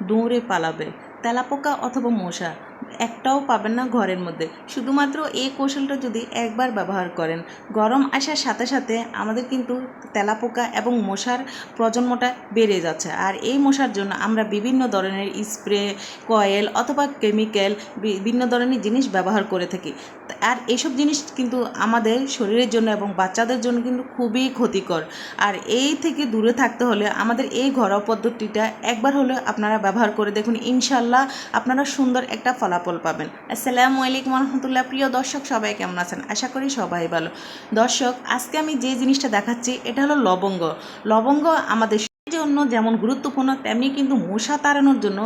দৌড়ে পালাবে। তেলাপোকা অথবা মশা একটাও পাবেন না ঘরের মধ্যে। শুধুমাত্র এই কৌশলটা যদি একবার ব্যবহার করেন, গরম আসার সাথে সাথে আমাদের কিন্তু তেলাপোকা এবং মশার প্রজন্মটা বেড়ে যাচ্ছে। আর এই মশার জন্য আমরা বিভিন্ন ধরনের স্প্রে, কয়েল অথবা কেমিক্যাল, বিভিন্ন ধরনের জিনিস ব্যবহার করে থাকি। আর এইসব জিনিস কিন্তু আমাদের শরীরের জন্য এবং বাচ্চাদের জন্য কিন্তু খুবই ক্ষতিকর। আর এই থেকে দূরে থাকতে হলে আমাদের এই ঘরোয়া পদ্ধতিটা একবার হলে আপনারা ব্যবহার করে দেখুন, ইনশাল্লাহ আপনারা সুন্দর একটা ফলাফল পাবেন। আসসালামু আলাইকুম রহমতুল্লাহ। প্রিয় দর্শক, সবাই কেমন আছেন? আশা করি সবাই ভালো। দর্শক, আজকে আমি যে জিনিসটা দেখাচ্ছি এটা হলো লবঙ্গ। লবঙ্গ আমাদের জন্য যেমন গুরুত্বপূর্ণ, তেমনি কিন্তু মশা তাড়ানোর জন্য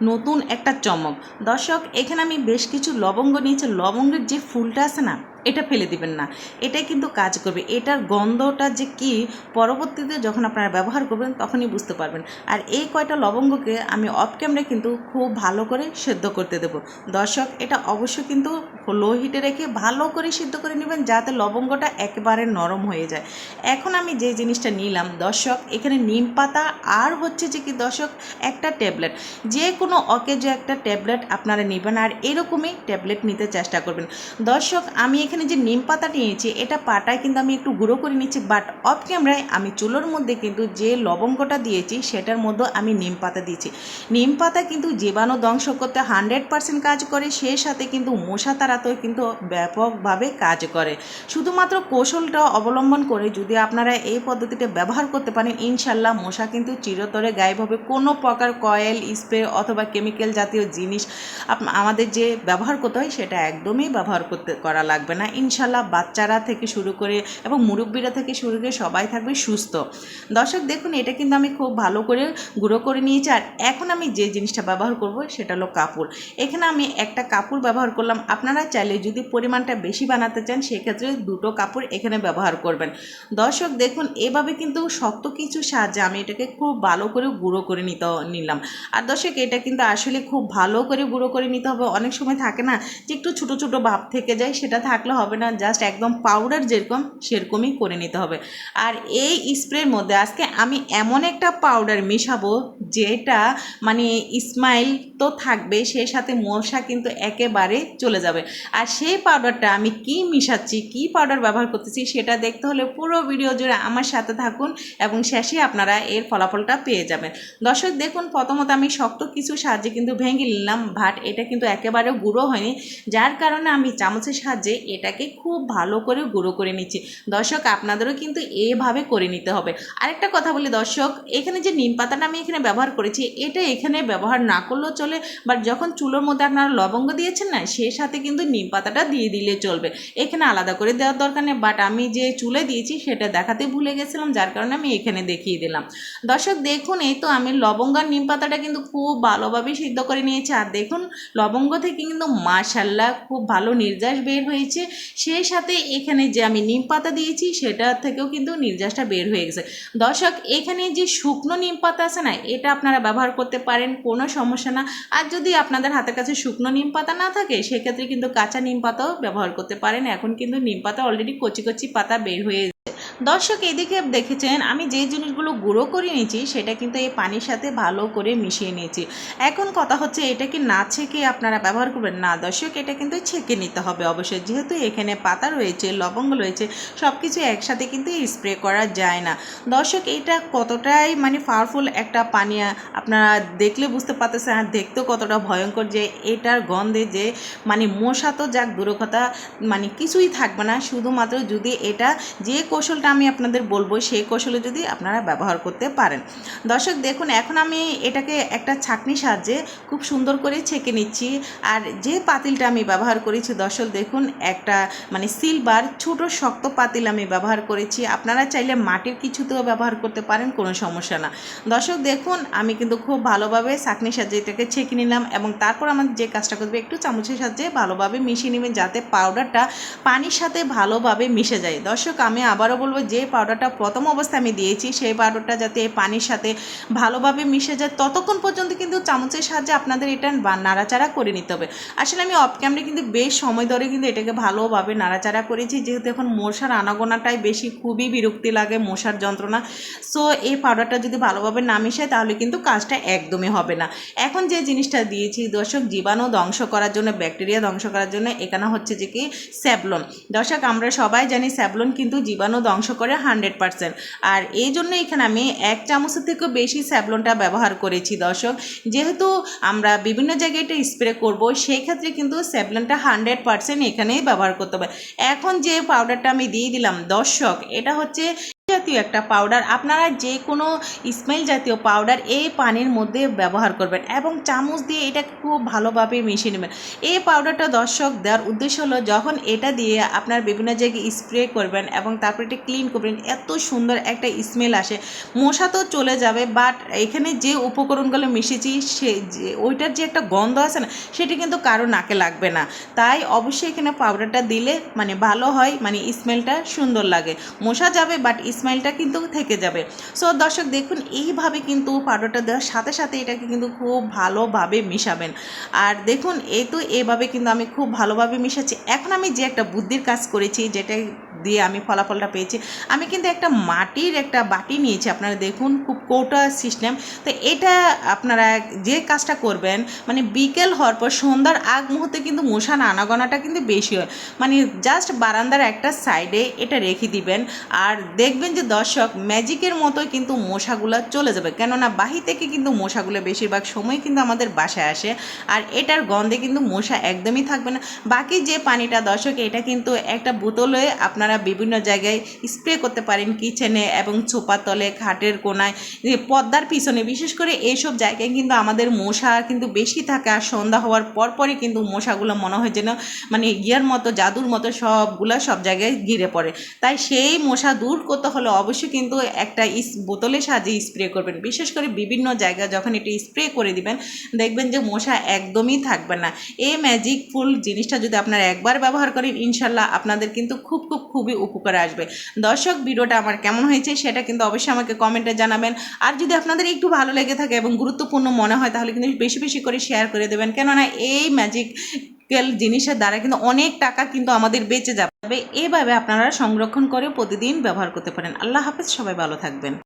নতুন একটা চমক। দর্শক, এখানে আমি বেশ কিছু লবঙ্গ নিয়েছি। লবঙ্গের যে ফুলটা আছে না, এটা ফেলে দিবেন না, এটাই কিন্তু কাজ করবে। এটার গন্ধটা যে কি, পরবর্তীতে যখন আপনারা ব্যবহার করবেন তখনই বুঝতে পারবেন। আর এই কয়টা লবঙ্গকে আমি অফ ক্যামেরায় কিন্তু খুব ভালো করে সেদ্ধ করতে দেব। দর্শক, এটা অবশ্যই কিন্তু লো হিটে রেখে ভালো করে সিদ্ধ করে নেবেন, যাতে লবঙ্গটা একেবারে নরম হয়ে যায়। এখন আমি যে জিনিসটা নিলাম দর্শক, এখানে নিম পাতা আর হচ্ছে যে কি দর্শক, একটা ট্যাবলেট। যে কোনো অকেজে একটা ট্যাবলেট আপনারা নেবেন, আর এরকমই ট্যাবলেট নিতে চেষ্টা করবেন। দর্শক, আমি এখানে যে নিম পাতা নিয়েছি, এটা পাটায় কিন্তু আমি একটু গুঁড়ো করে নিচ্ছি, বাট অফ ক্যামেরায় আমি চুলোর মধ্যে কিন্তু যে লবঙ্গটা দিয়েছি সেটার মধ্যে আমি নিম পাতা দিয়েছি। নিম পাতা কিন্তু জীবাণু ধ্বংস করতে 100% কাজ করে, সেই সাথে কিন্তু মশা তাড়াতেও কিন্তু ব্যাপকভাবে কাজ করে। শুধুমাত্র কৌশলটা অবলম্বন করে যদি আপনারা এই পদ্ধতিটা ব্যবহার করতে পারেন, ইনশাল্লাহ মশা কিন্তু চিরতরে গায়েব হবে। কোনো প্রকার কয়েল, স্প্রে অথবা কেমিক্যাল জাতীয় জিনিস আমাদের যে ব্যবহার করতে হয় সেটা একদমই ব্যবহার করা লাগবে না। ইনশাল্লাহ বাচ্চারা থেকে শুরু করে এবং মুরব্বীরা থেকে শুরু করে সবাই থাকবে সুস্থ। দর্শক দেখুন, এটা কিন্তু আমি খুব ভালো করে গুঁড়ো করে নিয়েছি। আর এখন আমি যে জিনিসটা ব্যবহার করব সেটা হলো কাপড়। এখানে আমি একটা কাপড় ব্যবহার করলাম। আপনারা চাইলে যদি পরিমাণটা বেশি বানাতে চান সেক্ষেত্রে দুটো কাপড় এখানে ব্যবহার করবেন। দর্শক দেখুন, এভাবে কিন্তু শক্ত কিছু সাহায্যে আমি এটাকে খুব ভালো করে গুঁড়ো করে নিলাম। আর দর্শক, এটা কিন্তু আসলে খুব ভালো করে গুঁড়ো করে নিতে হবে। অনেক সময় থাকে না যে একটু ছোটো ছোটো ভাব থেকে যায়, সেটা থাকলে হবে না, জাস্ট একদম পাউডার যেরকম সেরকমই করে নিতে হবে। আর এই স্প্রের মধ্যে আজকে আমি এমন একটা পাউডার মেশাবো যেটা মানে স্মাইল তো থাকবে, সেই সাথে মশা কিন্তু একেবারে চলে যাবে। আর সেই পাউডারটা আমি কি মিশাচ্ছি, কি পাউডার ব্যবহার করতেছি, সেটা দেখতে হলে পুরো ভিডিও জুড়ে আমার সাথে থাকুন এবং শেষে আপনারা এর ফলাফলটা পেয়ে যাবেন। দর্শক দেখুন, প্রথমত আমি শক্ত কিছু সাহায্যে কিন্তু ভেঙে নিলাম, বাট এটা কিন্তু একেবারে গুঁড়ো হয়নি, যার কারণে আমি চামচের সাহায্যে এটাকে খুব ভালো করে গুঁড়ো করে নিচ্ছি। দর্শক, আপনাদেরও কিন্তু এভাবে করে নিতে হবে। আরেকটা কথা বলি দর্শক, এখানে যে নিম পাতাটা আমি এখানে ব্যবহার করেছি, এটা এখানে ব্যবহার না করলেও চলে, বাট যখন চুলোর মধ্যে আপনারা লবঙ্গ দিয়েছেন না, সেই সাথে কিন্তু নিম পাতাটা দিয়ে দিলে চলবে। এখানে আলাদা করে দেওয়ার দরকার নেই, বাট আমি যে চুলে দিয়েছি সেটা দেখাতে ভুলে গেছিলাম, যার কারণে আমি এখানে দেখিয়ে দিলাম। দর্শক দেখুন, এই তো আমি লবঙ্গ আর নিম পাতাটা কিন্তু খুব ভালোভাবে সিদ্ধ করে নিয়েছি। আর দেখুন, লবঙ্গ থেকে কিন্তু মাশাআল্লাহ খুব ভালো নির্যাস বের হয়েছে, সেই সাথে এখানে যে আমি নিম পাতা দিয়েছি সেটা থেকেও কিন্তু নির্যাসটা বের হয়ে গেছে। দর্শক, এখানে যে শুকনো নিম পাতা আছে না, এটা আপনারা ব্যবহার করতে পারেন, কোনো সমস্যা না। আর যদি আপনাদের হাতের কাছে শুকনো নিম পাতা না থাকে, সেক্ষেত্রে কিন্তু কাঁচা নিম পাতাও ব্যবহার করতে পারেন। এখন কিন্তু নিম পাতা অলরেডি কচি কচি পাতা বের হয়ে। দর্শক, এদিকে দেখেছেন আমি যে জিনিসগুলো গুঁড়ো করে নিয়েছি সেটা কিন্তু এই পানির সাথে ভালো করে মিশিয়ে নিয়েছি। এখন কথা হচ্ছে, এটা কি না ছেঁকে আপনারা ব্যবহার করবেন? না দর্শক, এটা কিন্তু ছেঁকে নিতে হবে অবশ্যই, যেহেতু এখানে পাতা রয়েছে, লবঙ্গ রয়েছে, সব কিছু একসাথে কিন্তু স্প্রে করা যায় না। দর্শক, এটা কতটাই মানে পাওয়ারফুল একটা পানীয় আপনারা দেখলে বুঝতে পারতেছেন, আর দেখতেও কতটা ভয়ঙ্কর, যে এটার গন্ধে যে মানে মশা তো যাক দূরের কথা, মানে কিছুই থাকবে না, শুধুমাত্র যদি এটা যে কৌশলটা আমি আপনাদের বলবো সেই কৌশলে যদি আপনারা ব্যবহার করতে পারেন। দর্শক দেখুন, এখন আমি এটাকে একটা ছাঁকনির সাহায্যে খুব সুন্দর করে ছেঁকে নিচ্ছি। আর যে পাতিলটা আমি ব্যবহার করেছি দর্শক দেখুন, একটা মানে সিলভার ছোট শক্ত পাতিল আমি ব্যবহার করেছি। আপনারা চাইলে মাটির কিছুতেও ব্যবহার করতে পারেন, কোনো সমস্যা না। দর্শক দেখুন, আমি কিন্তু খুব ভালোভাবে ছাঁকনির সাহায্যে এটাকে ছেঁকে নিলাম, এবং তারপর আমাদের যে কাজটা করবে, একটু চামচের সাহায্যে ভালোভাবে মিশিয়ে নেবেন, যাতে পাউডারটা পানির সাথে ভালোভাবে মিশে যায়। দর্শক, আমি আবারও বলবো, বলবো যে পাউডারটা প্রথম অবস্থায় আমি দিয়েছি সেই পাউডারটা যাতে পানির সাথে ভালোভাবে মিশে যায় ততক্ষণ পর্যন্ত কিন্তু চামচের সাহায্যে আপনাদের এটা নাড়াচাড়া করে নিতে হবে। আসলে আমি অফ ক্যামেরায় কিন্তু বেশ সময় ধরে কিন্তু এটাকে ভালোভাবে নাড়াচাড়া করেছি, যেহেতু এখন মশার আনাগোনাটাই বেশি, খুবই বিরক্তি লাগে মশার যন্ত্রণা। সো এই পাউডারটা যদি ভালোভাবে না মিশায় তাহলে কিন্তু কাজটা একদমই হবে না। এখন যে জিনিসটা দিয়েছি দর্শক জীবাণু ধ্বংস করার জন্য, ব্যাকটেরিয়া ধ্বংস করার জন্য, এখানে হচ্ছে যে কি স্যাভলন। দর্শক আমরা সবাই জানি স্যাভলন কিন্তু জীবাণু ধ্বংস করে 100%। আর এই জন্য এখানে আমি 1 চামচের থেকেও বেশি স্যাভলনটা ব্যবহার করেছি দর্শক। যেহেতু আমরা বিভিন্ন জায়গায় এটা স্প্রে করব সেই ক্ষেত্রে কিন্তু স্যাভলনটা 100% এখানেই ব্যবহার করতে হবে। এখন যে পাউডারটা আমি দিয়ে দিলাম দর্শক, এটা হচ্ছে জাতীয় একটা পাউডার। আপনারা যে কোনো স্মেল জাতীয় পাউডার এই পানির মধ্যে ব্যবহার করবেন এবং চামচ দিয়ে এটা খুব ভালোভাবে মিশিয়ে নেবেন। এই পাউডারটা দর্শক দেওয়ার উদ্দেশ্য হলো যখন এটা দিয়ে আপনার বিভিন্ন জায়গায় স্প্রে করবেন এবং তারপর এটা ক্লিন করবেন, এত সুন্দর একটা স্মেল আসে। মশা তো চলে যাবে, বাট এখানে যে উপকরণগুলো মিশিয়েছি সে ওইটার যে একটা গন্ধ আছে না, সেটা কিন্তু কারো নাকে লাগবে না। তাই অবশ্যই এখানে পাউডারটা দিলে মানে ভালো হয়, মানে স্মেলটা সুন্দর লাগে। মশা যাবে বাট স্মেলটা কিন্তু থেকে যাবে। সো দর্শক দেখুন এইভাবে কিন্তু পাউডারটা দেওয়ার সাথে সাথে এটাকে কিন্তু খুব ভালোভাবে মিশাবেন। আর দেখুন এই তো এভাবে কিন্তু আমি খুব ভালোভাবে মিশাচ্ছি। এখন আমি যে একটা বুদ্ধির কাজ করেছি, যেটা দিয়ে আমি ফলাফলটা পেয়েছি, আমি কিন্তু একটা মাটির একটা বাটি নিয়েছি। আপনারা দেখুন খুব কৌটা সিস্টেম। তো এটা আপনারা যে কাজটা করবেন মানে বিকেল হওয়ার পর সন্ধ্যার আগ মুহূর্তে কিন্তু মশার আনাগোনাটা কিন্তু বেশি হয়, মানে জাস্ট বারান্দার একটা সাইডে এটা রেখে দিবেন। আর দেখবেন যে দর্শক ম্যাজিকের মতো কিন্তু মশাগুলো চলে যাবে, কেননা বাহির থেকে কিন্তু মশাগুলো বেশিরভাগ সময় কিন্তু আমাদের বাসায় আসে। আর এটার গন্ধে কিন্তু মশা একদমই থাকবে না। বাকি যে পানিটা দর্শক, এটা কিন্তু একটা বোতলে আপনারা বিভিন্ন জায়গায় স্প্রে করতে পারেন, কিচেনে এবং ছোপার তলে, খাটের কোনায়, পর্দার পিছনে, বিশেষ করে এইসব জায়গায় কিন্তু আমাদের মশা কিন্তু বেশি থাকে। আর সন্ধ্যা হওয়ার পরপরই কিন্তু মশাগুলো মনে হয় যেন মানে ইয়ার মতো, জাদুর মতো সবগুলো সব জায়গায় ঘিরে পড়ে। তাই সেই মশা দূর করতে হলে অবশ্যই কিন্তু একটা বোতলের সাহায্যে স্প্রে করবেন। বিশেষ করে বিভিন্ন জায়গায় যখন এটি স্প্রে করে দিবেন দেখবেন যে মশা একদমই থাকবে না। এই ম্যাজিক ফুল জিনিসটা যদি আপনারা একবার ব্যবহার করেন ইনশাল্লাহ আপনাদের কিন্তু খুবই উপকার আসবে। দর্শক ভিডিওটা আমার কেমন হয়েছে সেটা কিন্তু অবশ্যই আমাকে কমেন্টে জানাবেন। আর যদি আপনাদের একটু ভালো লেগে থাকে এবং গুরুত্বপূর্ণ মনে হয় তাহলে কিন্তু বেশি বেশি করে শেয়ার করে দেবেন, কেননা এই ম্যাজিক জিনিসের দ্বারা কিন্তু অনেক টাকা কিন্তু আমাদের বেঁচে যাবে। এইভাবে আপনারা সংরক্ষণ করে প্রতিদিন ব্যবহার করতে পারেন। আল্লাহ হাফেজ, সবাই ভালো থাকবেন।